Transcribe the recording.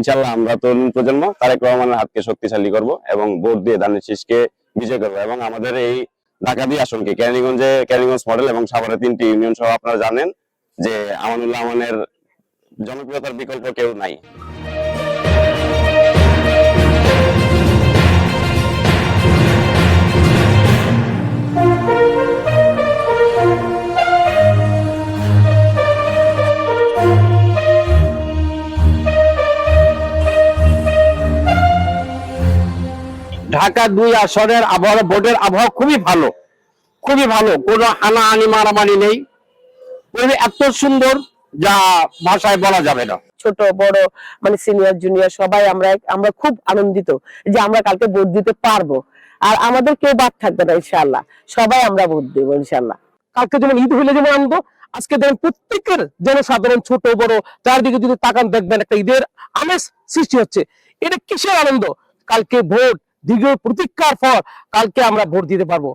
ইনশাল্লাহ আমরা তরুণ প্রজন্ম তারেক রহমানের হাতকে শক্তিশালী করব এবং ভোট দিয়ে ধানের শীষকে বিজয় করবো। এবং আমাদের এই ঢাকাদি আসনকে ক্যানিগঞ্জ মডেল এবং সাভারের 3টি ইউনিয়ন সহ আপনারা জানেন যে আমানুল্লাহ আমানের জনপ্রিয়তার বিকল্প কেউ নাই। ঢাকা 2 আসনের আবহাওয়া, ভোটের আবহাওয়া খুবই ভালো, কোনো হানাহানি মারামারি নেই, এত সুন্দর যা ভাষায় বলা যাবে না। ছোট বড় মানে সিনিয়র জুনিয়র সবাই আমরা খুব আনন্দিত যে আমরা কালকে ভোট দিতে পারবো, আর আমাদের কেউ বাদ থাকবে না ইনশাআল্লাহ, সবাই আমরা ভোট দেবো ইনশাআল্লাহ। কালকে যেমন ঈদ হইলে যেমন আনন্দ, আজকে দেখেন প্রত্যেকের জনসাধারণ ছোট বড় চারদিকে যদি তাকান দেখবেন একটা ঈদের আমেজ সৃষ্টি হচ্ছে। এটা কিসের আনন্দ? কালকে ভোট, দীর্ঘ প্রতীক্ষার পর কালকে আমরা ভোট দিতে পারবো।